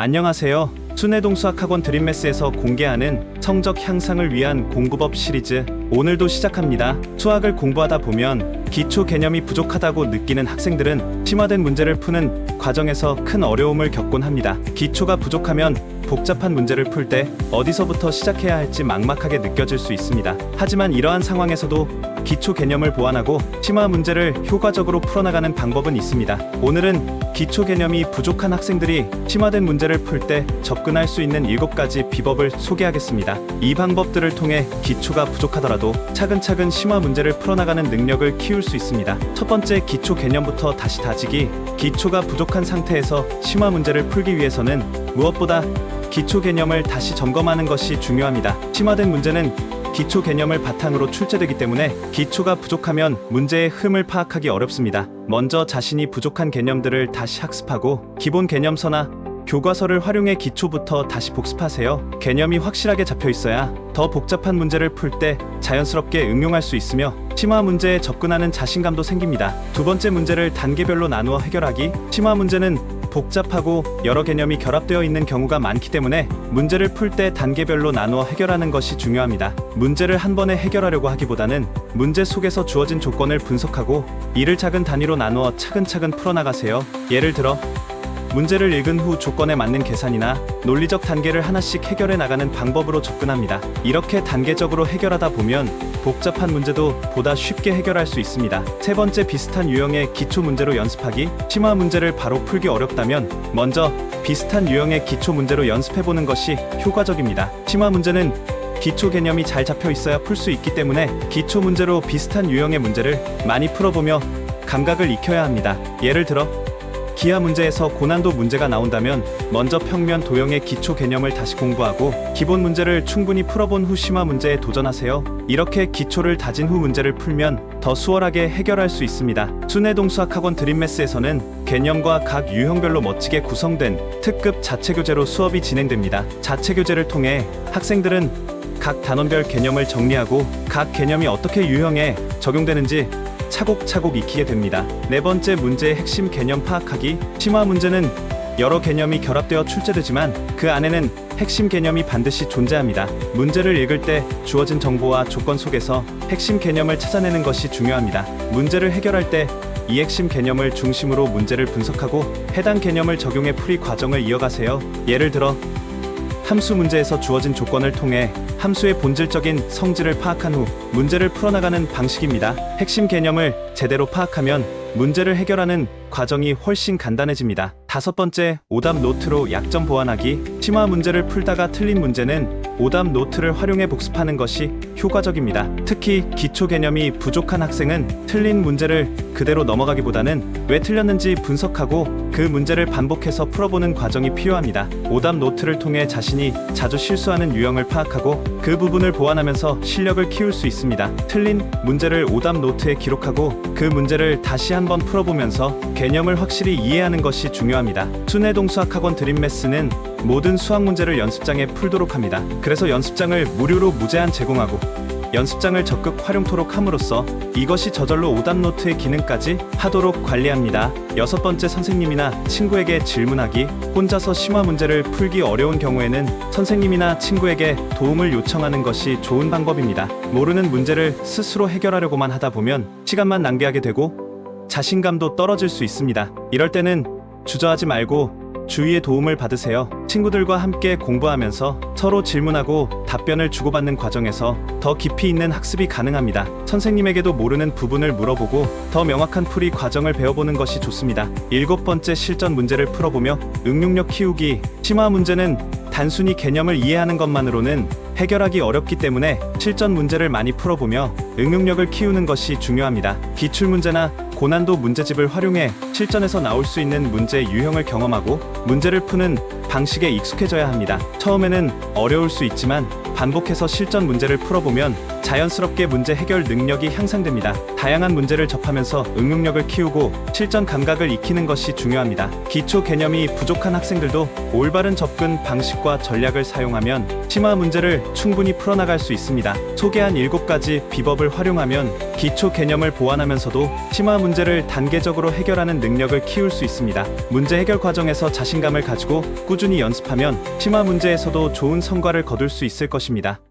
안녕하세요. 순회동수학학원 드림매스에서 공개하는 성적 향상을 위한 공부법 시리즈, 오늘도 시작합니다. 수학을 공부하다 보면 기초 개념이 부족하다고 느끼는 학생들은 심화된 문제를 푸는 과정에서 큰 어려움을 겪곤 합니다. 기초가 부족하면 복잡한 문제를 풀 때 어디서부터 시작해야 할지 막막하게 느껴질 수 있습니다. 하지만 이러한 상황에서도 기초 개념을 보완하고 심화 문제를 효과적으로 풀어나가는 방법은 있습니다. 오늘은 기초 개념이 부족한 학생들이 심화된 문제를 풀 때 접근할 수 있는 7가지 비법을 소개하겠습니다. 이 방법들을 통해 기초가 부족하더라도 차근차근 심화 문제를 풀어나가는 능력을 키울 수 있습니다. 첫 번째, 기초 개념부터 다시 다지기. 기초가 부족한 상태에서 심화 문제를 풀기 위해서는 무엇보다 기초 개념을 다시 점검하는 것이 중요합니다. 심화된 문제는 기초 개념을 바탕으로 출제되기 때문에 기초가 부족하면 문제의 흠을 파악하기 어렵습니다. 먼저 자신이 부족한 개념들을 다시 학습하고 기본 개념서나 교과서를 활용해 기초부터 다시 복습하세요. 개념이 확실하게 잡혀 있어야 더 복잡한 문제를 풀 때 자연스럽게 응용할 수 있으며 심화 문제에 접근하는 자신감도 생깁니다. 두 번째, 문제를 단계별로 나누어 해결하기. 심화 문제는 복잡하고 여러 개념이 결합되어 있는 경우가 많기 때문에 문제를 풀 때 단계별로 나누어 해결하는 것이 중요합니다. 문제를 한 번에 해결하려고 하기보다는 문제 속에서 주어진 조건을 분석하고 이를 작은 단위로 나누어 차근차근 풀어나가세요. 예를 들어 문제를 읽은 후 조건에 맞는 계산이나 논리적 단계를 하나씩 해결해 나가는 방법으로 접근합니다. 이렇게 단계적으로 해결하다 보면 복잡한 문제도 보다 쉽게 해결할 수 있습니다. 세 번째, 비슷한 유형의 기초 문제로 연습하기. 심화 문제를 바로 풀기 어렵다면 먼저 비슷한 유형의 기초 문제로 연습해보는 것이 효과적입니다. 심화 문제는 기초 개념이 잘 잡혀 있어야 풀 수 있기 때문에 기초 문제로 비슷한 유형의 문제를 많이 풀어보며 감각을 익혀야 합니다. 예를 들어 기하 문제에서 고난도 문제가 나온다면 먼저 평면 도형의 기초 개념을 다시 공부하고 기본 문제를 충분히 풀어본 후 심화 문제에 도전하세요. 이렇게 기초를 다진 후 문제를 풀면 더 수월하게 해결할 수 있습니다. 순회동수학학원 드림매스에서는 개념과 각 유형별로 멋지게 구성된 특급 자체교재로 수업이 진행됩니다. 자체교재를 통해 학생들은 각 단원별 개념을 정리하고 각 개념이 어떻게 유형에 적용되는지 차곡차곡 익히게 됩니다. 네 번째, 문제의 핵심 개념 파악하기. 심화 문제는 여러 개념이 결합되어 출제되지만 그 안에는 핵심 개념이 반드시 존재합니다. 문제를 읽을 때 주어진 정보와 조건 속에서 핵심 개념을 찾아내는 것이 중요합니다. 문제를 해결할 때 이 핵심 개념을 중심으로 문제를 분석하고 해당 개념을 적용해 풀이 과정을 이어가세요. 예를 들어 함수 문제에서 주어진 조건을 통해 함수의 본질적인 성질을 파악한 후 문제를 풀어나가는 방식입니다. 핵심 개념을 제대로 파악하면 문제를 해결하는 과정이 훨씬 간단해집니다. 다섯 번째, 오답 노트로 약점 보완하기. 심화 문제를 풀다가 틀린 문제는 오답 노트를 활용해 복습하는 것이 효과적입니다. 특히 기초 개념이 부족한 학생은 틀린 문제를 그대로 넘어가기보다는 왜 틀렸는지 분석하고 그 문제를 반복해서 풀어보는 과정이 필요합니다. 오답 노트를 통해 자신이 자주 실수하는 유형을 파악하고 그 부분을 보완하면서 실력을 키울 수 있습니다. 틀린 문제를 오답 노트에 기록하고 그 문제를 다시 한번 풀어보면서 개념을 확실히 이해하는 것이 중요합니다. 순회동수학학원 드림매스는 모든 수학 문제를 연습장에 풀도록 합니다. 그래서 연습장을 무료로 무제한 제공하고 연습장을 적극 활용토록 함으로써 이것이 저절로 오답 노트의 기능까지 하도록 관리합니다. 여섯 번째, 선생님이나 친구에게 질문하기. 혼자서 심화 문제를 풀기 어려운 경우에는 선생님이나 친구에게 도움을 요청하는 것이 좋은 방법입니다. 모르는 문제를 스스로 해결하려고만 하다 보면 시간만 낭비하게 되고 자신감도 떨어질 수 있습니다. 이럴 때는 주저하지 말고 주위의 도움을 받으세요. 친구들과 함께 공부하면서 서로 질문하고 답변을 주고받는 과정에서 더 깊이 있는 학습이 가능합니다. 선생님에게도 모르는 부분을 물어보고 더 명확한 풀이 과정을 배워보는 것이 좋습니다. 일곱 번째, 실전 문제를 풀어보며 응용력 키우기. 심화 문제는 단순히 개념을 이해하는 것만으로는 해결하기 어렵기 때문에 실전 문제를 많이 풀어보며 응용력을 키우는 것이 중요합니다. 기출문제나 고난도 문제집을 활용해 실전에서 나올 수 있는 문제 유형을 경험하고 문제를 푸는 방식에 익숙해져야 합니다. 처음에는 어려울 수 있지만 반복해서 실전 문제를 풀어보면 자연스럽게 문제 해결 능력이 향상됩니다. 다양한 문제를 접하면서 응용력을 키우고 실전 감각을 익히는 것이 중요합니다. 기초 개념이 부족한 학생들도 올바른 접근 방식과 전략을 사용하면 심화 문제를 충분히 풀어나갈 수 있습니다. 소개한 7가지 비법을 활용하면 기초 개념을 보완하면서도 심화 문제를 단계적으로 해결하는 능력을 키울 수 있습니다. 문제 해결 과정에서 자신감을 가지고 꾸준히 연습하면 심화 문제에서도 좋은 성과를 거둘 수 있을 것입니다.